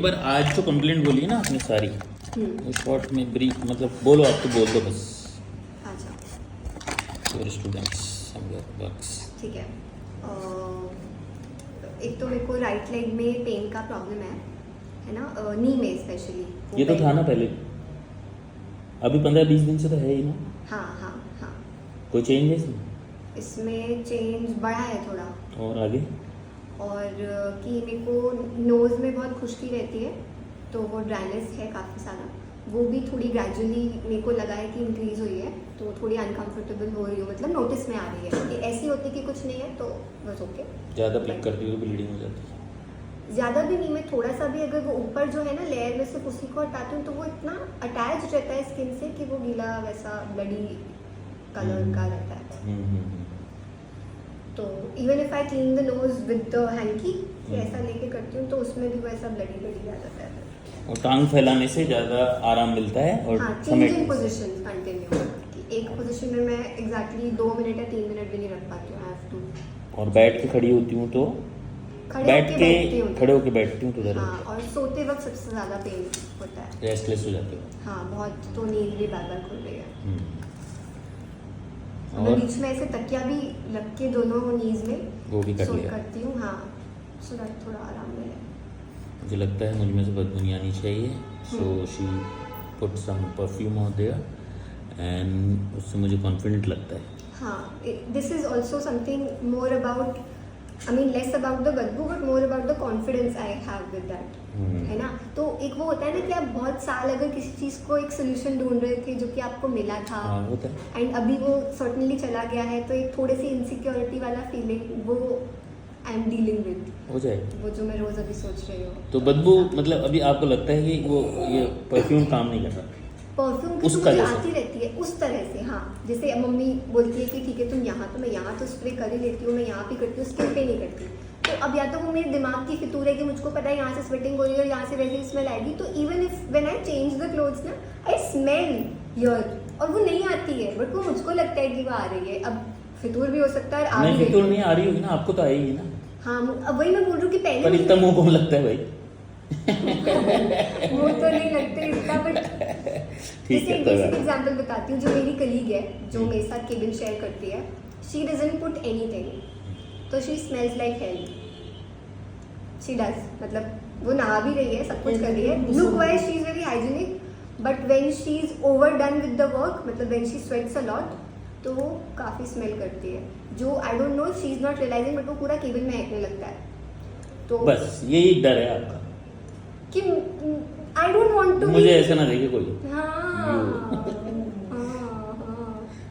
पर आज जो कंप्लेंट बोली है ना आपने सारी, शॉर्ट में ब्रीफ मतलब बोलो, आप तो बोल दो बस। अच्छा योर स्टूडेंट्स वर्क्स। ठीक है। एक तो मेरे को राइट लेग में पेन का प्रॉब्लम है ना, नी में स्पेशली। ये तो था ना पहले, अभी 15-20 दिन से तो है ही ना। हाँ हाँ हाँ। कोई चेंज है इसमें? इसमें चेंज बढ़ा है थोड़ा। और आगे? और कि मेरे को नोज़ में बहुत खुश्की रहती है, तो वो ड्राइनेस है काफ़ी सारा, वो भी थोड़ी ग्रेजुअली मेरे को लगा है कि इंक्रीज़ हुई है, तो थोड़ी अनकंफर्टेबल हो रही हूँ, मतलब नोटिस में आ रही है कि ऐसी होती कि कुछ नहीं है तो बस ओके। ज़्यादा पिक करती हो तो ब्लीडिंग हो जाती है? ज़्यादा भी नहीं, मैं थोड़ा सा भी अगर वो ऊपर जो है ना लेयर में से उसी को हटाती हूँ तो वो इतना अटैच रहता है स्किन से कि वो गीला वैसा ब्लडी कलर का रहता है। तो even if I clean the nose with the hanky, ऐसा लेके करती हूँ तो उसमें भी वो ऐसा ब्लडी ब्लडी आ जाता है। और टांग फैलाने से ज़्यादा आराम मिलता है और हाँ, चेंजिंग पोजीशन कंटिन्यू, एक पोजीशन में मैं एग्जैक्टली 2 मिनट या 3 मिनट भी नहीं रख पाती हूँ, आई हैव टू। और बैठ के खड़ी होती हूँ तो बैठ के खड़े होके बैठती हूँ तो दर्द हाँ, और सोते वक्त सबसे ज़्यादा पेन होता है, रेस्टलेस हो जाते हो। हाँ बहुत, तो नींद भी बार बार खुल रही है। और मैं बीच में ऐसे तकिया भी रख के दोनों नीज में वो भी कर सो लिया करती हूँ, हाँ, सो दैट थोड़ा आराम मिले। मुझे लगता है मुझ में से बदबू नहीं आनी चाहिए, so she put some perfume out there and उससे मुझे कॉन्फिडेंट लगता है। हाँ, this is also something more about, I mean less about the बदबू but more about the confidence I have with that, है ना। तो एक वो होता है ना कि आप बहुत साल अगर किसी चीज़ को एक सोल्यूशन ढूंढ रहे थे जो कि आपको मिला था, होता है एंड अभी वो सर्टनली चला गया है, तो एक थोड़ी सी इनसिक्योरिटी वाला फीलिंग वो आई एम डीलिंग विद, हो जाए वो जो मैं रोज़ अभी सोच रही हूँ। तो बदबू मतलब अभी आपको लगता है कि वो ये परफ्यूम काम नहीं कर रहा? परफ्यूम की तो मुझे आती रहती है उस तरह से, हाँ, जैसे मम्मी बोलती है कि ठीक है तुम यहाँ, तो मैं यहाँ तो स्प्रे कर ही लेती हूँ, मैं यहाँ भी करती हूँ, स्किन पे नहीं करती। तो अब या तो वो मेरे दिमाग की फितूर है कि मुझको पता है यहाँ से स्वेटिंग हो रही है और यहाँ से वैसे स्मेल आएगी, तो even if when I change the clothes ना, आई स्मेल हियर, और वो नहीं आती है बट वो मुझको लगता है कि वो आ रही है। अब फितूर भी हो सकता है, आ नहीं भी फितूर नहीं आ रही होगी ना, आपको तो आएगी ना। हाँ, अब वही मैं बोल रही हूँ कि पहले पर इतना मुंह कौन लगता है भाई? वो तो नहीं लगते इतना, बट जैसे एक बेसिक एग्जांपल बताती हूँ, जो मेरी कलीग है जो मेरे साथ केबिन शेयर करती है, शी डजंट पुट एनीथिंग, तो she smells like hell, she does, मतलब वो नहा भी रही है, सब कुछ कर रही है, look wise she is very hygienic, but when she is over done with the work, मतलब when she sweats a lot, तो वो काफ़ी स्मेल करती है, जो I don't know, she is not realising, but वो पूरा केबिन में महकने लगता है। तो बस यही डर है आपका कि आई डोंट वांट टू, मुझे ऐसा ना देखे कोई।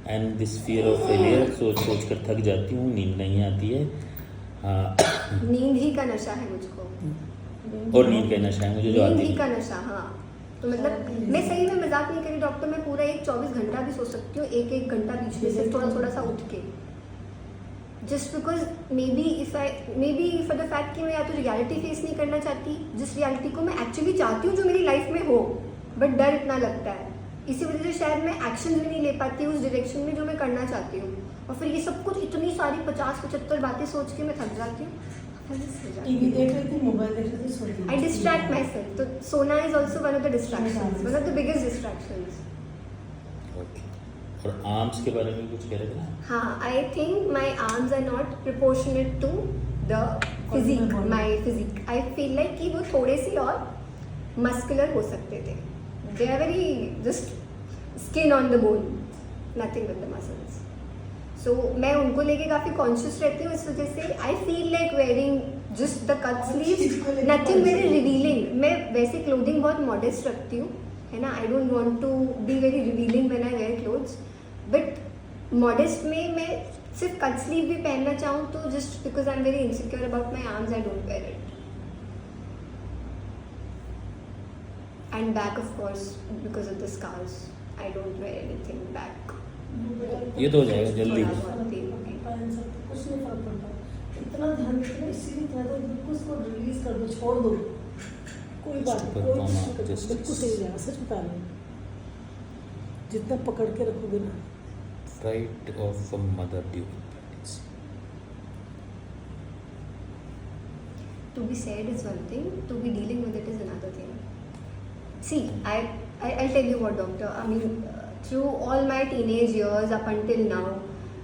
And this fear of failure, सोच सोच कर थक जाती हूँ, नींद नहीं आती है। नींद ही का नशा है मुझको, और नींद का नशा है मुझे जो आती नींद ही है। का नशा, हाँ। तो मतलब मैं सही में मजाक नहीं करी डॉक्टर, मैं पूरा एक 24 घंटा भी सो सकती हूँ, एक घंटा बीच में से थोड़ा थोड़ा सा उठ के, just because may be for the fact कि मैं या तो रियलिटी फेस नहीं करना चाहती, जिस रियलिटी को मैं एक्चुअली चाहती हूँ जो मेरी लाइफ में हो, बट डर इतना लगता है, इसी वजह से शायद मैं एक्शन भी नहीं ले पाती उस डायरेक्शन में जो मैं करना चाहती हूँ, और फिर ये सब कुछ इतनी सारी 50-75 बातें सोच के मैं थक जाती हूँ, टीवी देख रही थी, मोबाइल देख रही थी, सो रही थी। आई डिस्ट्रैक्ट माई सेल्फ, तो सोना is also one of the distractions, one of the biggest distractions. और आर्म्स के बारे में कुछ कह रहे थे ना? हाँ, I think my arms are not proportionate to the physique, my physique, I feel like कि वो थोड़े से और मस्कुलर हो सकते थे, they are very just skin on the bone, nothing with the muscles, so मैं उनको लेके काफ़ी कॉन्शियस रहती हूँ, इस वजह से I feel like wearing just the cut sleeves, nothing very revealing. मैं वैसे क्लोथिंग बहुत मॉडेस्ट रखती हूँ, है ना, I don't want to be very revealing when I wear clothes, but modest में मैं सिर्फ कट स्लीव भी पहनना चाहूँ तो just because I am very insecure about my arms I don't wear it, and back of course because of the scars I don't wear anything back. ये तो हो जाएगा जल्दी। कुछ नहीं फर्क पड़ता, इतना ध्यान देते हैं, इसीलिए ज़्यादा बिल्कुल उसको रिलीज कर दो, छोड़ दो, कोई बात नहीं, कोई कुछ नहीं करता, बिल्कुल सही जाएगा, सच बता रही हूँ, जितना पकड़ के रखोगे ना। Right of a mother during pregnancy. to be said is one thing, to be dealing with it is another thing. See, I'll tell you what, doctor. I mean, through all my teenage years up until now,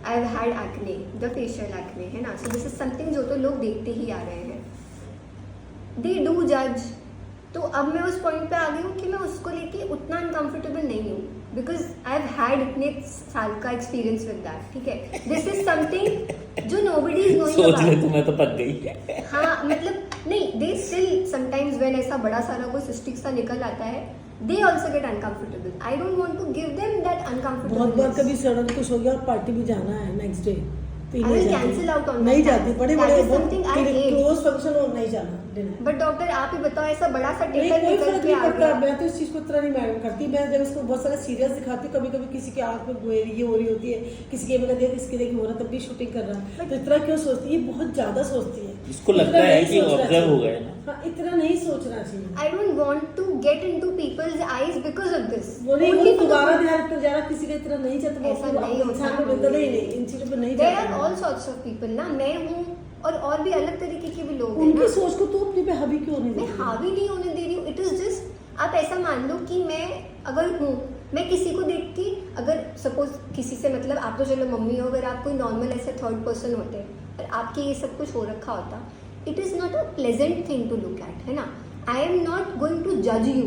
I've had acne, the facial acne, है ना. So this is something जो तो लोग देखते ही आ रहे हैं. They do judge. तो अब मैं उस पॉइंट पे आ गई हूँ कि मैं उसको लेके उतना अनकंफर्टेबल नहीं हूँ, बिकॉज आई हैव हैड इतने साल का एक्सपीरियंस विद दैट. ठीक है, दिस इज समथिंग जो नोबडी इज नोइंग सोच ले अबाउट. तो मैं तो पक गई. हाँ मतलब नहीं, दे स्टिल समटाइम्स व्हेन ऐसा बड़ा सारा कोई सिस्टिक सा निकल आता है, they also get uncomfortable. I don't want to give them that बहुत बार अनकंफर्टेबल. कभी सडन कुछ हो गया और पार्टी भी जाना है नेक्स्ट डे, तो I will cancel out on नहीं that. जाती. बड़े That बड़े is something I hate. Close function हो नहीं जाना डिनर. बट डॉक्टर आप ही बताओ, ऐसा बड़ा सा नहीं, टेबल कोई निकल फर्क के नहीं आ पड़ता. गया. मैं तो इस चीज को इतना नहीं मैटर करती. मैं जब इसको बहुत सारा सीरियस दिखाती हूँ, कभी कभी किसी की आंख में ये हो रही होती है, किसी के में कहती है किसकी देखी हो रहा, तब भी शूटिंग कर रहा है. तो इतना क्यों सोचती है? ये बहुत ज्यादा सोचती है. इसको लगता इतना है नहीं कि सोचना ऑब्जर्व चाहिए. हो गए ना. हाँ, इतना नहीं सोचना चाहिए. I don't want to get into people's eyes because of this. वो नहीं, Only वो for the- दोबारा ध्यान कर जा रहा, किसी का इतना नहीं चाहता. ऐसा नहीं होता. इंसान को बिल्कुल नहीं, इन चीजों पे नहीं There are जाता. all sorts of people ना. मैं हूँ और भी अलग तरीके के भी लोग हैं उनकी ना. सोच को तो अपने पे हावी क्यों नहीं मैं देती? हावी नहीं होने दे रही हूँ. इट इज जस्ट, आप ऐसा मान लो कि मैं अगर हूँ, मैं किसी को देख के, अगर सपोज किसी से, मतलब आप तो चलो मम्मी हो, अगर आप कोई नॉर्मल ऐसे थर्ड पर्सन होते और आपके ये सब कुछ हो रखा होता, it is not a pleasant thing to look at, है ना. I am not going to जज यू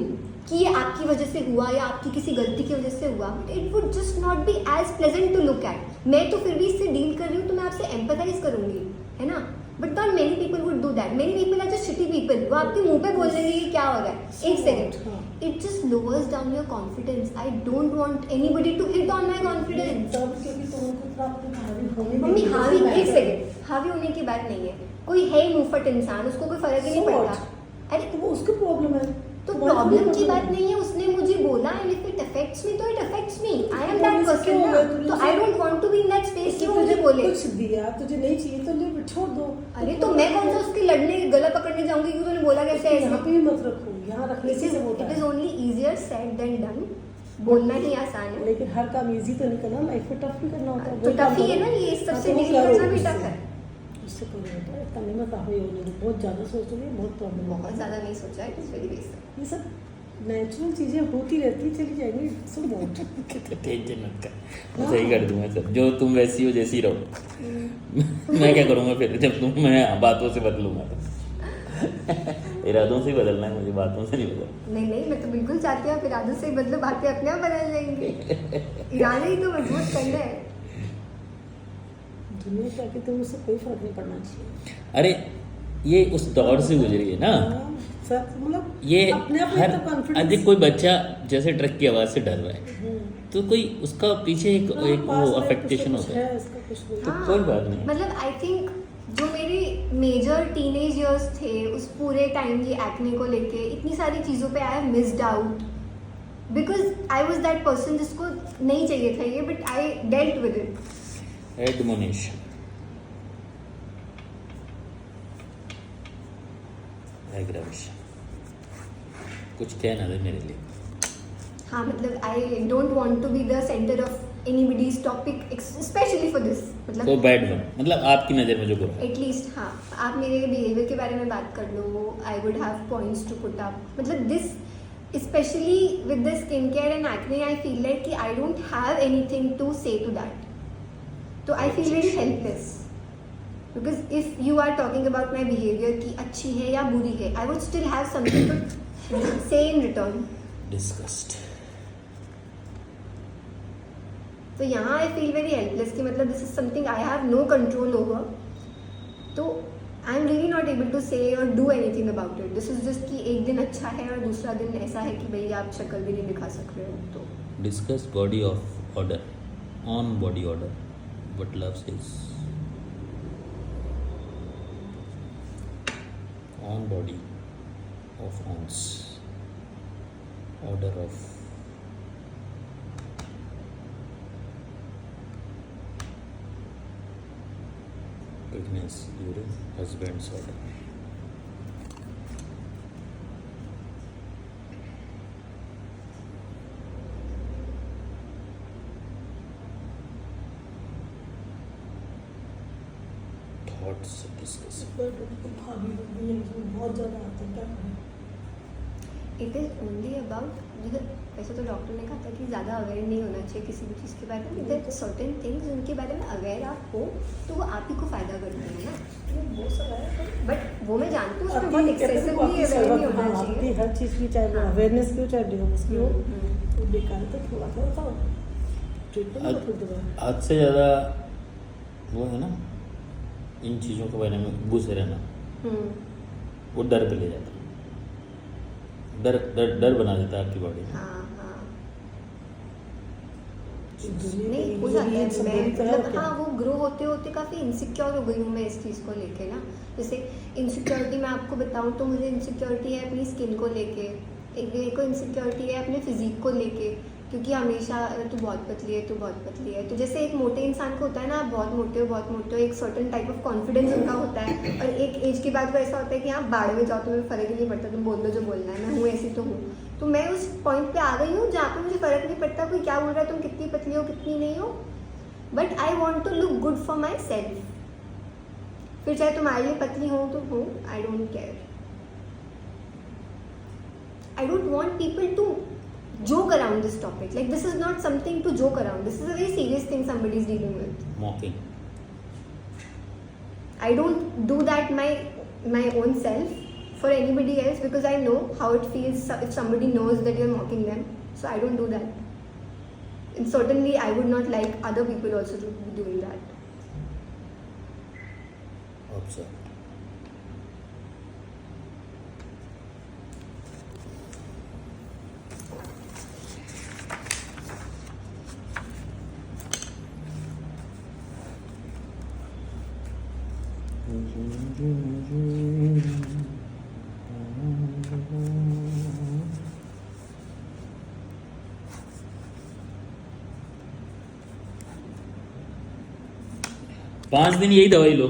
कि ये आपकी वजह से हुआ या आपकी किसी गलती की वजह से हुआ. It would just not be as pleasant to look at. मैं तो फिर भी इससे डील कर रही हूँ, तो मैं आपसे एम्पैथाइज करूंगी, है ना. But not many people would do that. Many people are just shitty people. वो आपके मुंह पे बोल देंगे कि क्या हो रहा है. एक second, it just lowers down your confidence. I don't want anybody to hit on my confidence. तब क्योंकि तुम उनको इतना अपने हावी होने मम्मी देती हो, हावी, उसमें एक बैठ सेकंड, हावी होने की बात नहीं है. कोई है ही मुंहफट इंसान, उसको कोई फर्क ही नहीं So पड़ता. what? अरे तो वो उसकी प्रॉब्लम है. तो तुम्हारी प्रॉब्लम की problem बात है. नहीं है. उसने मुझे बोला, and if it affects me तो it affects me. I am तो दैट इससे पर्सन क्यों ना. हुआ? तुमने तो उसे- I don't want to be in that space उसने कि वो मुझे तुझे बोले. कुछ दिया, तुझे नहीं चाहिए तो ले छोड़ दो. अरे तो मैं कौन सा उसके लड़ने, गला पकड़ने जाऊंगी कि तूने बोला कैसे यहाँ ऐसे. पे भी मत रखो, यहाँ रखने इट से सब होता इज है. Only easier said than done. बोलना ही आसान है. लेकिन हर काम इजी तो नहीं करना, लाइफ में टफ भी करना होता है. तो वही काम टफ ही है करो. ना, ये इस हाँ, सबसे तो वो डील करो करना भी उससे. टफ है. उससे करो बेटा, इतना नहीं मत हावी होने दो. बहुत ज्यादा सोच रही है, बहुत प्रॉब्लम बहुत ज़्यादा नहीं सोचा है. It is very basic. ये सब नेचुरल चीजें होती रहती, चली जाएंगी. So what. टेंशन मत कर, मैं सही कर दूंगा सब. जो तुम वैसी हो जैसी रहो. मैं क्या करूंगा फिर जब तुम, मैं बातों से बदलूंगा. इरादों से ही बदलना है मुझे, बातों से नहीं बदलना. नहीं नहीं, मैं तो बिल्कुल चाहती हूँ फिर आदत से ही बदलो, बातें अपने आप बदल जाएंगी. इरादे ही तो मजबूत करना है. दुनिया क्या कि तुम उससे कोई फर्क नहीं पड़ना चाहिए. अरे ये उस दौर से गुजरी है ना. हाँ, सब मतलब ये अपने आप में हर तो confidence- अधिक कोई बच्चा जैसे ट्रक की आवाज़ से डर रहा है, तो कोई उसका पीछे एक हाँ, एक पास वो में अफेक्टेशन कुछ होता है. इसका कुछ नहीं. तो कोई बात नहीं. मतलब आई थिंक जो मेरे मेजर टीनेज इयर्स थे, उस पूरे टाइम ये एक्ने को लेके इतनी सारी चीज़ों पे I have missed out, because I was that person जिसको नहीं चाहिए था ये, but I dealt with it. Admonition, aggravation, कुछ कहना दे मेरे लिए. हाँ मतलब I don't want to be the centre of anybody's topic, specially for this. तो मतलब बैड वन, मतलब आपकी नज़र में जो बुरा है. एटलीस्ट हाँ, आप मेरे बिहेवियर के बारे में बात कर लो. I would have points to put up. मतलब this specially with the skin care and acne, I feel like कि I don't have anything to say to that. तो I feel very helpless, because if you are talking about my behaviour कि अच्छी है या बुरी है, I would still have something to say in return. Disgust. तो यहाँ आई फील वेरी हेल्पलेस कि मतलब this is something I have no control over. तो I am really not able to say और do anything about it. This is just कि एक दिन अच्छा है और दूसरा दिन ऐसा है कि भाई आप शक्ल भी नहीं दिखा सक रहे हो. तो discuss body of order, on body order, what love says. On body of ounce, order of Ignis during husband's order. What's discuss भाभी लोग भी हैं, इसमें बहुत ज़्यादा आते हैं, क्या करें। इट इज़ ओनली अबाउट, जैसे वैसे तो डॉक्टर ने कहा था कि ज़्यादा अवेयर नहीं होना चाहिए किसी भी चीज़ के बारे में, देयर सर्टेन थिंग्स उनके बारे में अवेयर आप हो तो वो आप ही को फ़ायदा करते हैं ना। वो बहुत सारा है, बट वो मैं जानती हूँ उसमें आपकी बहुत कहते हैं वो एक्सेसिवली आपकी अवेयर नहीं सर्वत, होना हाँ, आपकी चाहिए। हर चीज़ की, चाहे वो हाँ। अवेयरनेस की हो चाहे डिवोर्स की हो, हम्म। वो बेकार है। तो थोड़ा सा बताओ ट्रीटमेंट तो खुद दवा। आज से ज़्यादा वो है ना, इन चीज़ों के बारे में घुसे रहना, हम्म। वो डर पे ले जाता है, डर बना देता है आपकी बॉडी में। हाँ हाँ दुनिया नहीं की हो जाता है। सब मैं बुरी तरह मतलब होती है। हाँ वो ग्रो होते होते काफ़ी इनसिक्योर हो गई हूँ मैं इस चीज़ को लेके ना। जैसे इनसिक्योरिटी मैं आपको बताऊँ तो मुझे इनसिक्योरिटी है अपनी स्किन को लेके, एक को इनसिक्योरिटी है अपने फिजिक को लेके, क्योंकि हमेशा तू बहुत पतली है, तू बहुत पतली है। तो जैसे एक मोटे इंसान को होता है ना, आप बहुत मोटे हो, एक सर्टेन टाइप ऑफ कॉन्फिडेंस उनका होता है, और एक एज के बाद वो ऐसा होता है कि आप बाढ़ में जाओ, तुम्हें फ़र्क ही नहीं पड़ता, तुम बोल दो जो बोलना है, मैं हूँ ऐसी तो हूँ। तो मैं उस पॉइंट पे आ गई हूँ जहाँ पे मुझे फ़र्क नहीं पड़ता कोई क्या बोल रहा है, तुम कितनी पतली हो कितनी नहीं हो, but I want to look good for myself. फिर चाहे तुम्हारे लिए पतली हो तो हो, I don't care. I don't want people to joke around this topic. Like, this is not something to joke around. This is a very serious thing somebody is dealing with. मॉकिंग, I don't do that my own self for anybody else because I know how it feels if somebody knows that you're mocking them. So I don't do that. And certainly I would not like other people also to be doing that. Observe. पाँच दिन यही दवाई लो।